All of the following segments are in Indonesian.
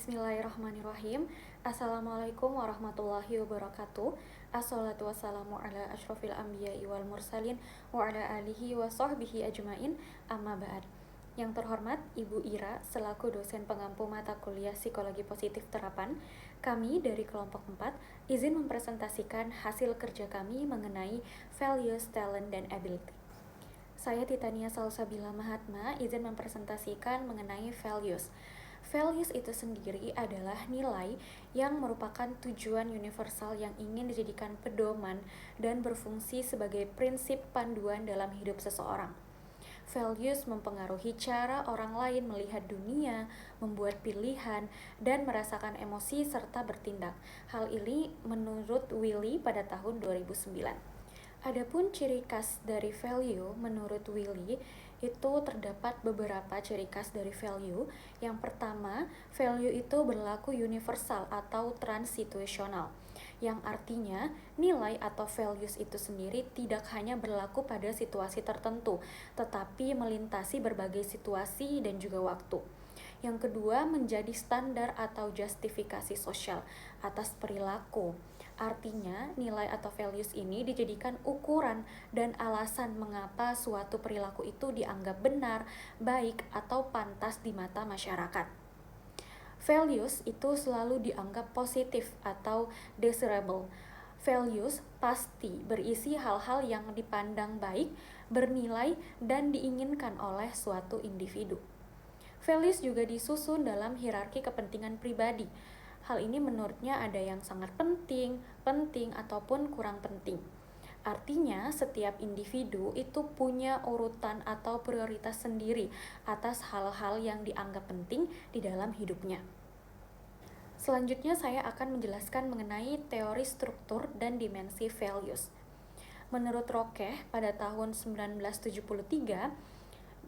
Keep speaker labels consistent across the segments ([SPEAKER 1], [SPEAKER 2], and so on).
[SPEAKER 1] Bismillahirrahmanirrahim. Assalamualaikum warahmatullahi wabarakatuh. Assalatu wassalamu ala ashrafil anbiya'i wal mursalin wa ala alihi wa sahbihi ajmain, amma ba'd. Yang terhormat Ibu Ira selaku dosen pengampu mata kuliah Psikologi Positif Terapan, kami dari kelompok 4 izin mempresentasikan hasil kerja kami mengenai values, talent, dan ability. Saya Titania Salsabila Mahatma izin mempresentasikan mengenai values. Values itu sendiri adalah nilai yang merupakan tujuan universal yang ingin dijadikan pedoman dan berfungsi sebagai prinsip panduan dalam hidup seseorang. Values mempengaruhi cara orang lain melihat dunia, membuat pilihan, dan merasakan emosi serta bertindak. Hal ini menurut Willy pada tahun 2009. Adapun ciri khas dari value, menurut Willy, itu terdapat beberapa ciri khas dari value. Yang pertama, value itu berlaku universal atau transsituasional, yang artinya nilai atau values itu sendiri tidak hanya berlaku pada situasi tertentu, tetapi melintasi berbagai situasi dan juga waktu. Yang kedua, menjadi standar atau justifikasi sosial atas perilaku. Artinya, nilai atau values ini dijadikan ukuran dan alasan mengapa suatu perilaku itu dianggap benar, baik, atau pantas di mata masyarakat. Values itu selalu dianggap positif atau desirable. Values pasti berisi hal-hal yang dipandang baik, bernilai, dan diinginkan oleh suatu individu. Values juga disusun dalam hierarki kepentingan pribadi. Hal ini menurutnya ada yang sangat penting, ataupun kurang penting. Artinya, setiap individu itu punya urutan atau prioritas sendiri atas hal-hal yang dianggap penting di dalam hidupnya. Selanjutnya, saya akan menjelaskan mengenai teori struktur dan dimensi values. Menurut Roque, pada tahun 1973,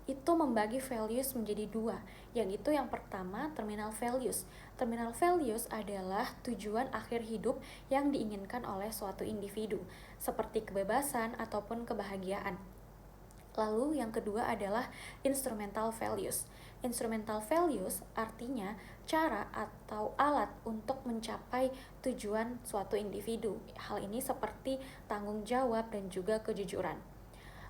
[SPEAKER 1] itu membagi values menjadi dua, yaitu yang pertama terminal values. Terminal values adalah tujuan akhir hidup yang diinginkan oleh suatu individu, seperti kebebasan ataupun kebahagiaan. Lalu yang kedua adalah instrumental values. Instrumental values artinya cara atau alat untuk mencapai tujuan suatu individu. Hal ini seperti tanggung jawab dan juga kejujuran.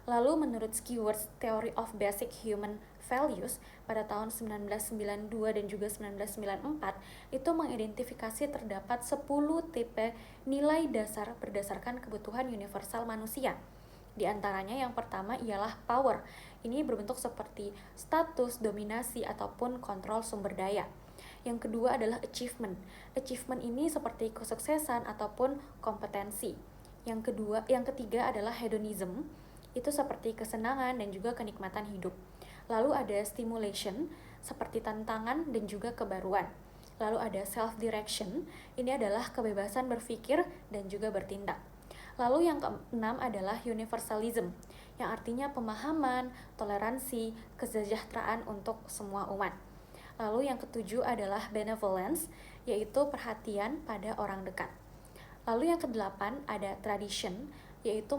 [SPEAKER 1] Lalu menurut Skewers Theory of Basic Human Values pada tahun 1992 dan juga 1994 itu mengidentifikasi terdapat 10 tipe nilai dasar berdasarkan kebutuhan universal manusia. Di antaranya yang pertama ialah power. Ini berbentuk seperti status, dominasi, ataupun kontrol sumber daya. Yang kedua adalah achievement. Achievement ini seperti kesuksesan ataupun kompetensi. Yang ketiga adalah hedonism. Itu seperti kesenangan dan juga kenikmatan hidup. Lalu ada stimulation, seperti tantangan dan juga kebaruan. Lalu ada self-direction, ini adalah kebebasan berpikir dan juga bertindak. Lalu yang keenam adalah universalism, yang artinya pemahaman, toleransi, kesejahteraan untuk semua umat. Lalu yang ketujuh adalah benevolence, yaitu perhatian pada orang dekat. Lalu yang kedelapan ada tradition, yaitu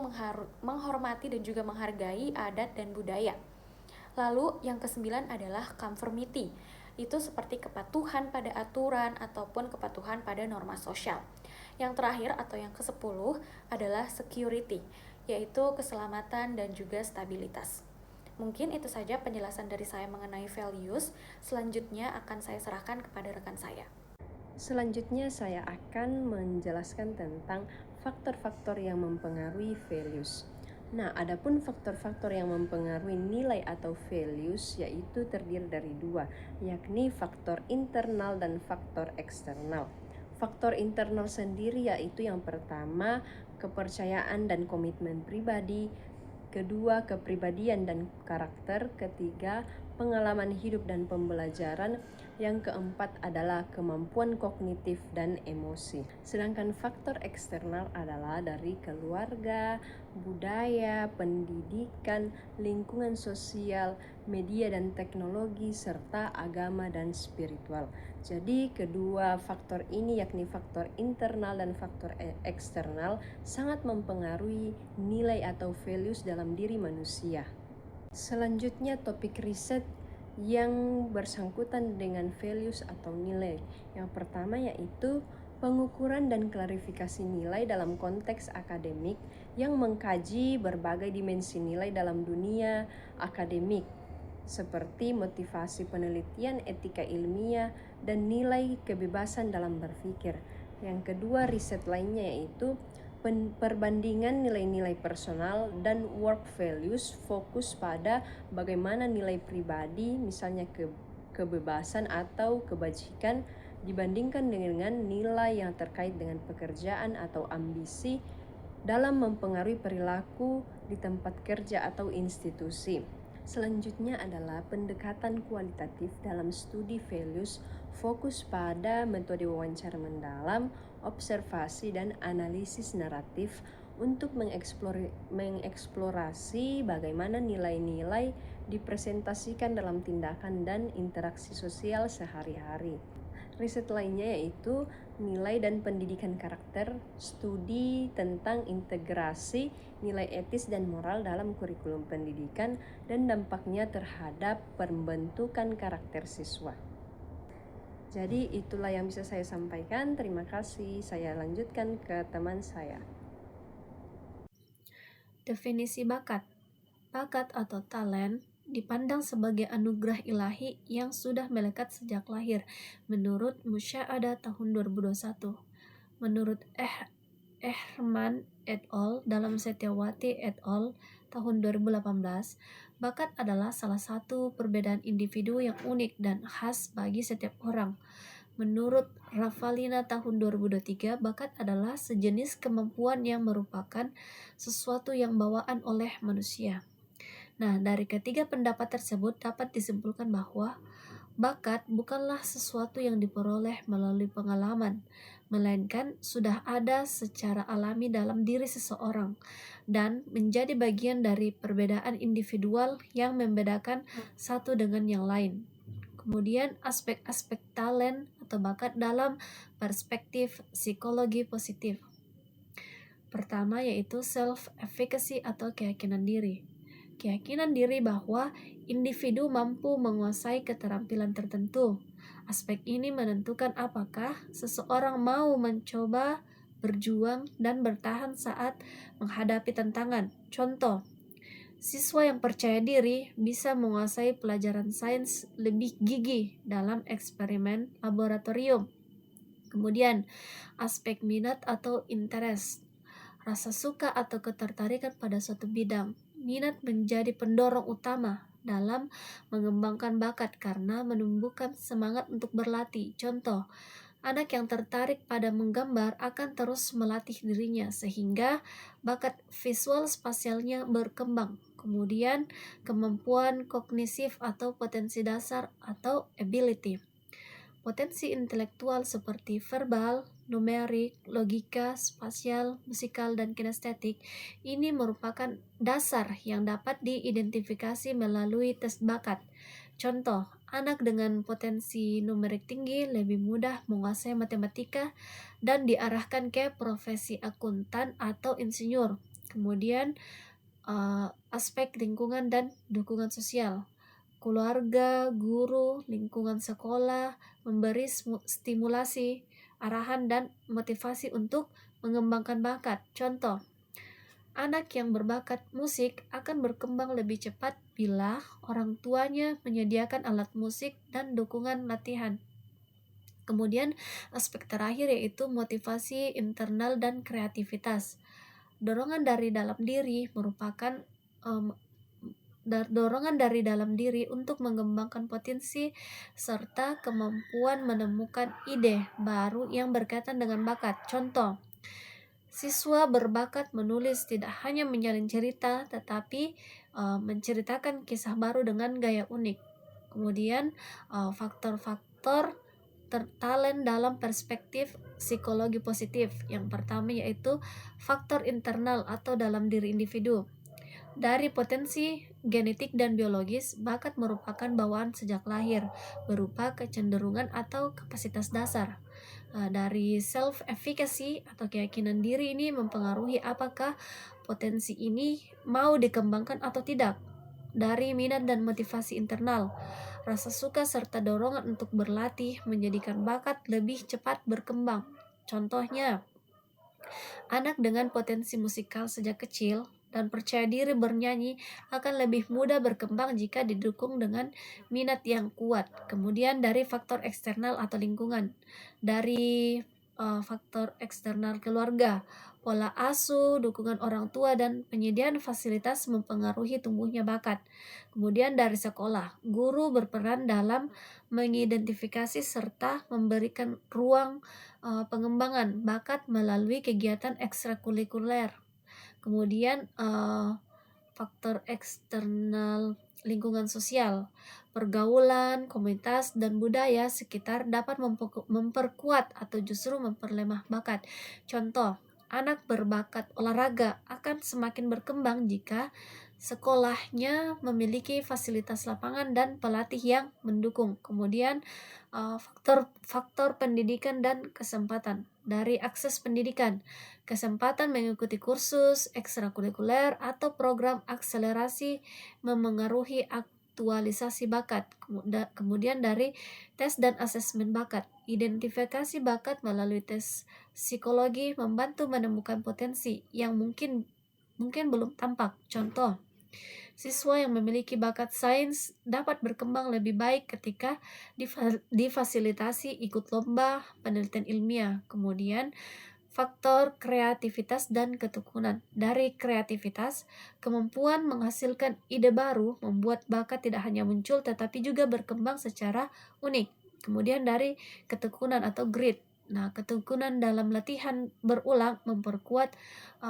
[SPEAKER 1] menghormati dan juga menghargai adat dan budaya. Lalu yang kesembilan adalah conformity, itu seperti kepatuhan pada aturan ataupun kepatuhan pada norma sosial. Yang terakhir atau yang ke-10 adalah security, yaitu keselamatan dan juga stabilitas. Mungkin itu saja penjelasan dari saya mengenai values. Selanjutnya akan saya serahkan kepada rekan saya.
[SPEAKER 2] Selanjutnya saya akan menjelaskan tentang faktor-faktor yang mempengaruhi values. Nah, adapun faktor-faktor yang mempengaruhi nilai atau values yaitu terdiri dari dua, yakni faktor internal dan faktor eksternal. Faktor internal sendiri yaitu yang pertama, kepercayaan dan komitmen pribadi, kedua, kepribadian dan karakter, ketiga, pengalaman hidup dan pembelajaran, yang keempat adalah kemampuan kognitif dan emosi. Sedangkan faktor eksternal adalah dari keluarga, budaya, pendidikan, lingkungan sosial, media dan teknologi, serta agama dan spiritual. Jadi kedua faktor ini yakni faktor internal dan faktor eksternal sangat mempengaruhi nilai atau values dalam diri manusia. Selanjutnya topik riset yang bersangkutan dengan values atau nilai. Yang pertama yaitu pengukuran dan klarifikasi nilai dalam konteks akademik yang mengkaji berbagai dimensi nilai dalam dunia akademik, seperti motivasi penelitian, etika ilmiah, dan nilai kebebasan dalam berpikir. Yang kedua, riset lainnya yaitu perbandingan nilai-nilai personal dan work values, fokus pada bagaimana nilai pribadi, misalnya kebebasan atau kebajikan, dibandingkan dengan nilai yang terkait dengan pekerjaan atau ambisi dalam mempengaruhi perilaku di tempat kerja atau institusi. Selanjutnya adalah pendekatan kualitatif dalam studi values, fokus pada metode wawancara mendalam, observasi, dan analisis naratif untuk mengeksplorasi bagaimana nilai-nilai dipresentasikan dalam tindakan dan interaksi sosial sehari-hari. Riset lainnya yaitu nilai dan pendidikan karakter, studi tentang integrasi nilai etis dan moral dalam kurikulum pendidikan dan dampaknya terhadap pembentukan karakter siswa. Jadi itulah yang bisa saya sampaikan. Terima kasih. Saya lanjutkan ke teman saya.
[SPEAKER 3] Definisi bakat. Bakat atau talent dipandang sebagai anugerah ilahi yang sudah melekat sejak lahir, menurut Musya'adah tahun 2021. Menurut Ehrman et al. Dalam Setiawati et al. Tahun 2018, bakat adalah salah satu perbedaan individu yang unik dan khas bagi setiap orang. Menurut Rafalina tahun 2023, bakat adalah sejenis kemampuan yang merupakan sesuatu yang bawaan oleh manusia. Nah, dari ketiga pendapat tersebut dapat disimpulkan bahwa bakat bukanlah sesuatu yang diperoleh melalui pengalaman, melainkan sudah ada secara alami dalam diri seseorang dan menjadi bagian dari perbedaan individual yang membedakan satu dengan yang lain. Kemudian aspek-aspek talent atau bakat dalam perspektif psikologi positif. Pertama yaitu self-efficacy atau keyakinan diri. Keyakinan diri bahwa individu mampu menguasai keterampilan tertentu. Aspek ini menentukan apakah seseorang mau mencoba, berjuang, dan bertahan saat menghadapi tantangan. Contoh, siswa yang percaya diri bisa menguasai pelajaran sains lebih gigih dalam eksperimen laboratorium. Kemudian, aspek minat atau interest. Rasa suka atau ketertarikan pada suatu bidang. Minat menjadi pendorong utama dalam mengembangkan bakat karena menumbuhkan semangat untuk berlatih. Contoh, anak yang tertarik pada menggambar akan terus melatih dirinya sehingga bakat visual spasialnya berkembang. Kemudian, kemampuan kognitif atau potensi dasar atau ability. Potensi intelektual seperti verbal, numerik, logika, spasial, musikal, dan kinestetik ini merupakan dasar yang dapat diidentifikasi melalui tes bakat. Contoh, anak dengan potensi numerik tinggi lebih mudah menguasai matematika dan diarahkan ke profesi akuntan atau insinyur. Kemudian, aspek lingkungan dan dukungan sosial. Keluarga, guru, lingkungan sekolah memberi stimulasi, arahan, dan motivasi untuk mengembangkan bakat. Contoh, anak yang berbakat musik akan berkembang lebih cepat bila orang tuanya menyediakan alat musik dan dukungan latihan. Kemudian, aspek terakhir yaitu motivasi internal dan kreativitas. Dorongan dari dalam diri merupakan dorongan dari dalam diri untuk mengembangkan potensi serta kemampuan menemukan ide baru yang berkaitan dengan bakat. Contoh, siswa berbakat menulis tidak hanya menyalin cerita tetapi menceritakan kisah baru dengan gaya unik. Kemudian faktor-faktor talent dalam perspektif psikologi positif. Yang pertama yaitu faktor internal atau dalam diri individu. Dari potensi genetik dan biologis, bakat merupakan bawaan sejak lahir, berupa kecenderungan atau kapasitas dasar. Dari self-efficacy atau keyakinan diri ini mempengaruhi apakah potensi ini mau dikembangkan atau tidak. dari minat dan motivasi internal. Rasa suka serta dorongan untuk berlatih menjadikan bakat lebih cepat berkembang. Contohnya, anak dengan potensi musikal sejak kecil dan percaya diri bernyanyi akan lebih mudah berkembang jika didukung dengan minat yang kuat. Kemudian dari faktor eksternal atau lingkungan, dari faktor eksternal keluarga, pola asuh, dukungan orang tua, dan penyediaan fasilitas mempengaruhi tumbuhnya bakat. Kemudian dari sekolah, guru berperan dalam mengidentifikasi serta memberikan ruang pengembangan bakat melalui kegiatan ekstrakurikuler. Kemudian faktor eksternal lingkungan sosial, pergaulan, komunitas, dan budaya sekitar dapat memperkuat atau justru memperlemah bakat. Contoh, anak berbakat olahraga akan semakin berkembang jika sekolahnya memiliki fasilitas lapangan dan pelatih yang mendukung. Kemudian faktor pendidikan dan kesempatan. Dari akses pendidikan, kesempatan mengikuti kursus ekstrakurikuler atau program akselerasi memengaruhi aktualisasi bakat. Kemudian dari tes dan asesmen bakat, identifikasi bakat melalui tes psikologi membantu menemukan potensi yang mungkin belum tampak. Contoh, siswa yang memiliki bakat sains dapat berkembang lebih baik ketika difasilitasi ikut lomba penelitian ilmiah. Kemudian faktor kreativitas dan ketekunan. Dari kreativitas, kemampuan menghasilkan ide baru membuat bakat tidak hanya muncul tetapi juga berkembang secara unik. Kemudian dari ketekunan atau grit. Nah, ketekunan dalam latihan berulang memperkuat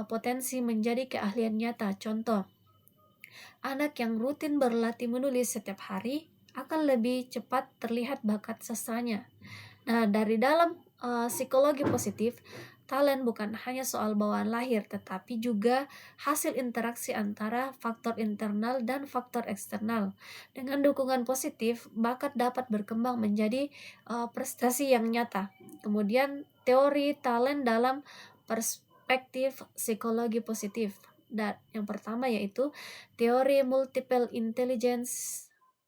[SPEAKER 3] potensi menjadi keahlian nyata. Contoh, anak yang rutin berlatih menulis setiap hari akan lebih cepat terlihat bakat sastranya. Nah, dari dalam psikologi positif, talent bukan hanya soal bawaan lahir, tetapi juga hasil interaksi antara faktor internal dan faktor eksternal. Dengan dukungan positif, bakat dapat berkembang menjadi prestasi yang nyata. Kemudian, teori talent dalam perspektif psikologi positif. Dan yang pertama yaitu teori multiple intelligence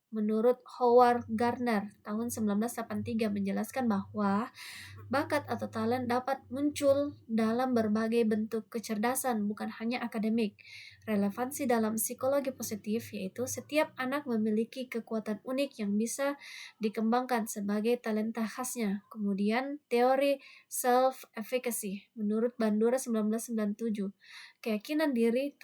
[SPEAKER 3] menurut Howard Gardner tahun 1983 menjelaskan bahwa bakat atau talent dapat muncul dalam berbagai bentuk kecerdasan, bukan hanya akademik. Relevansi dalam psikologi positif yaitu setiap anak memiliki kekuatan unik yang bisa dikembangkan sebagai talenta khasnya. Kemudian teori self-efficacy menurut Bandura 1997, keyakinan diri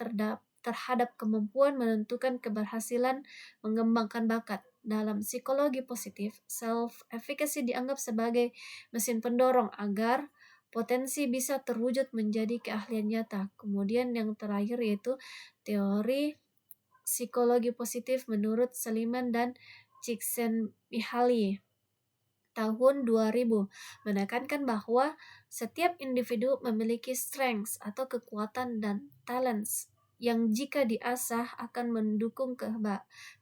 [SPEAKER 3] terhadap kemampuan menentukan keberhasilan mengembangkan bakat. Dalam psikologi positif, self-efficacy dianggap sebagai mesin pendorong agar potensi bisa terwujud menjadi keahlian nyata. Kemudian yang terakhir yaitu teori psikologi positif menurut Seliman dan Csikszentmihalyi tahun 2000 menekankan bahwa setiap individu memiliki strengths atau kekuatan dan talents yang jika diasah akan mendukung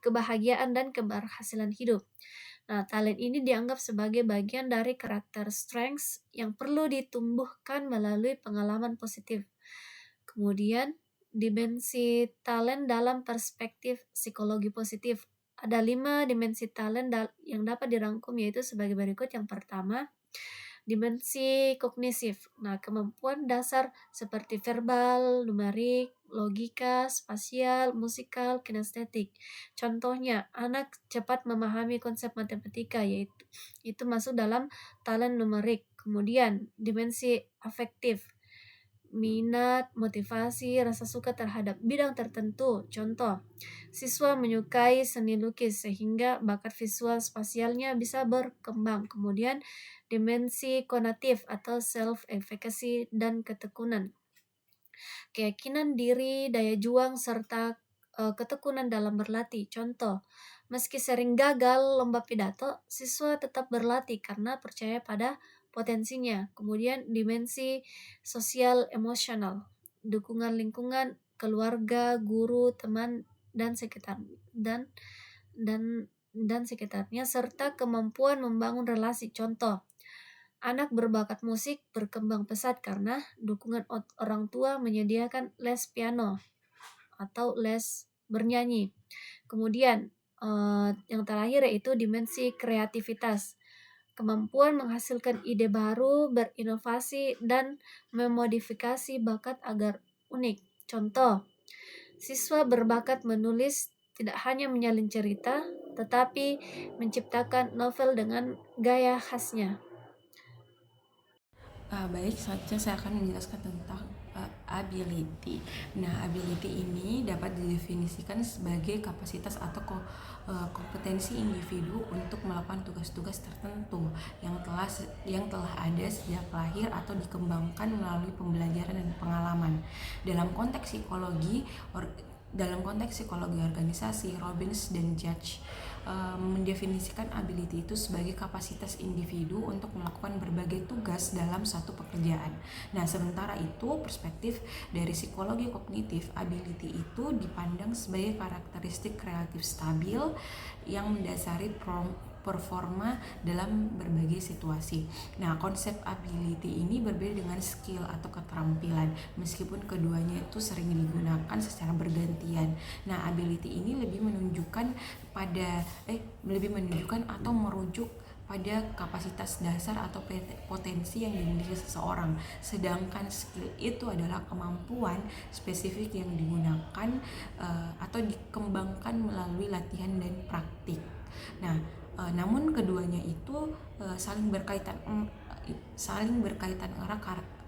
[SPEAKER 3] kebahagiaan dan keberhasilan hidup. Nah, talent ini dianggap sebagai bagian dari karakter strengths yang perlu ditumbuhkan melalui pengalaman positif. Kemudian, dimensi talent dalam perspektif psikologi positif. Ada 5 dimensi talent yang dapat dirangkum yaitu sebagai berikut. Yang pertama, dimensi kognitif. Nah, kemampuan dasar seperti verbal, numerik, logika, spasial, musikal, kinestetik. Contohnya, anak cepat memahami konsep matematika, yaitu itu masuk dalam talent numerik. Kemudian, dimensi afektif, minat, motivasi, rasa suka terhadap bidang tertentu. Contoh, siswa menyukai seni lukis sehingga bakat visual spasialnya bisa berkembang. Kemudian, dimensi konatif atau self-efficacy dan ketekunan. Keyakinan diri, daya juang, serta ketekunan dalam berlatih. Contoh, meski sering gagal lomba pidato, siswa tetap berlatih karena percaya pada potensinya. Kemudian dimensi sosial emosional, dukungan lingkungan, keluarga, guru, teman, dan sekitarnya serta kemampuan membangun relasi. Contoh, anak berbakat musik berkembang pesat karena dukungan orang tua menyediakan les piano atau les bernyanyi. Kemudian yang terakhir yaitu dimensi kreativitas, kemampuan menghasilkan ide baru, berinovasi, dan memodifikasi bakat agar unik. Contoh, siswa berbakat menulis tidak hanya menyalin cerita, tetapi menciptakan novel dengan gaya khasnya.
[SPEAKER 4] Baik, selanjutnya saya akan menjelaskan tentang ability. Nah, ability ini dapat didefinisikan sebagai kapasitas atau kompetensi individu untuk melakukan tugas-tugas tertentu yang telah ada sejak lahir atau dikembangkan melalui pembelajaran dan pengalaman. Dalam konteks psikologi organisasi, Robbins dan Judge mendefinisikan ability itu sebagai kapasitas individu untuk melakukan berbagai tugas dalam satu pekerjaan. Nah, sementara itu perspektif dari psikologi kognitif, ability itu dipandang sebagai karakteristik kreatif stabil yang mendasari performa dalam berbagai situasi. Nah, konsep ability ini berbeda dengan skill atau keterampilan, meskipun keduanya itu sering digunakan secara bergantian. Nah, ability ini lebih menunjukkan atau merujuk pada kapasitas dasar atau potensi yang dimiliki seseorang, sedangkan skill itu adalah kemampuan spesifik yang digunakan atau dikembangkan melalui latihan dan praktik. Nah, namun keduanya itu saling berkaitan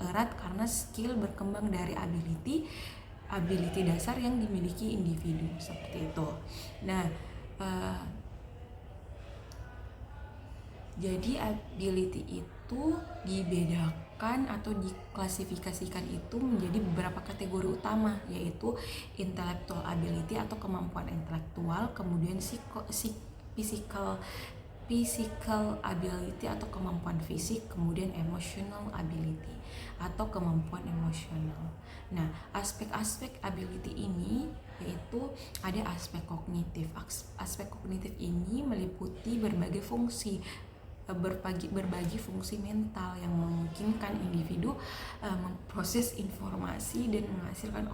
[SPEAKER 4] erat karena skill berkembang dari ability dasar yang dimiliki individu, seperti itu. Nah, jadi ability itu dibedakan atau diklasifikasikan itu menjadi beberapa kategori utama, yaitu intellectual ability atau kemampuan intelektual, kemudian physical ability atau kemampuan fisik, kemudian emotional ability atau kemampuan emosional. Nah, aspek-aspek ability ini yaitu ada aspek kognitif. Aspek kognitif ini meliputi berbagai fungsi mental yang memungkinkan individu memproses informasi dan menghasilkan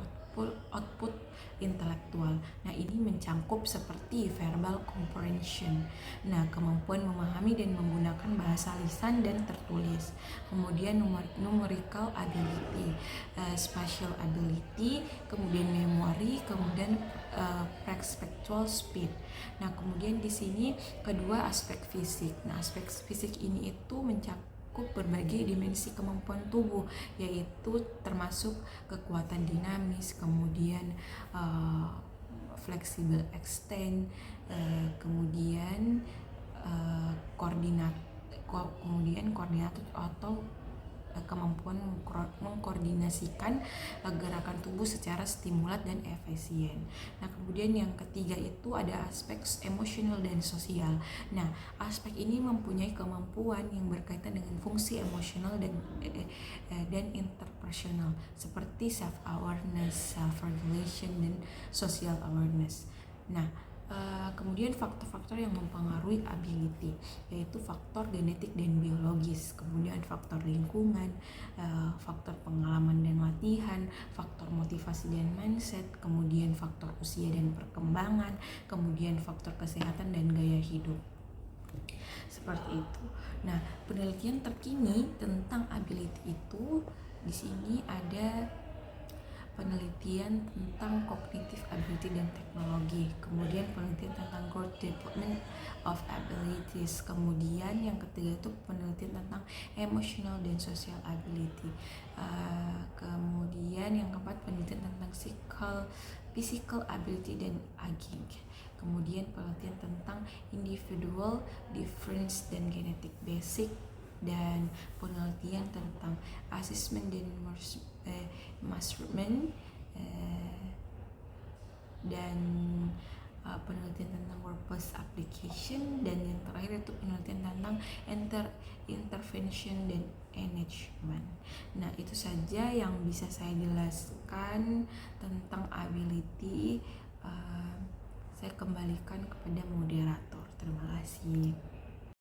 [SPEAKER 4] output intelektual. Nah, ini mencangkup seperti verbal comprehension. Nah, kemampuan memahami dan menggunakan bahasa lisan dan tertulis. Kemudian numerical ability, spatial ability, kemudian memory, kemudian perceptual speed. Nah, kemudian di sini kedua aspek fisik. Nah, aspek fisik ini itu mencakup berbagai dimensi kemampuan tubuh, yaitu termasuk kekuatan dinamis, kemudian flexible extend, kemudian koordinator atau kemampuan mengkoordinasikan gerakan tubuh secara stimulat dan efisien. Nah, kemudian yang ketiga itu ada aspek emosional dan sosial. Nah, aspek ini mempunyai kemampuan yang berkaitan dengan fungsi emosional dan interpersonal seperti self-awareness, self-regulation, dan social awareness. Nah, kemudian faktor-faktor yang mempengaruhi ability yaitu faktor genetik dan biologis, kemudian faktor lingkungan, faktor pengalaman dan latihan, faktor motivasi dan mindset, kemudian faktor usia dan perkembangan, kemudian faktor kesehatan dan gaya hidup. Seperti itu. Nah, penelitian terkini tentang ability itu di sini ada penelitian tentang cognitive ability dan teknologi, kemudian penelitian tentang growth development of abilities, kemudian yang ketiga itu penelitian tentang emotional dan social ability, kemudian yang keempat penelitian tentang physical ability dan aging, kemudian penelitian tentang individual difference dan genetic basic, dan penelitian tentang assessment dan measurement, dan penelitian tentang purpose application, dan yang terakhir itu penelitian tentang intervention dan enhancement. Nah, itu saja yang bisa saya jelaskan tentang ability. Saya kembalikan kepada moderator. Terima kasih.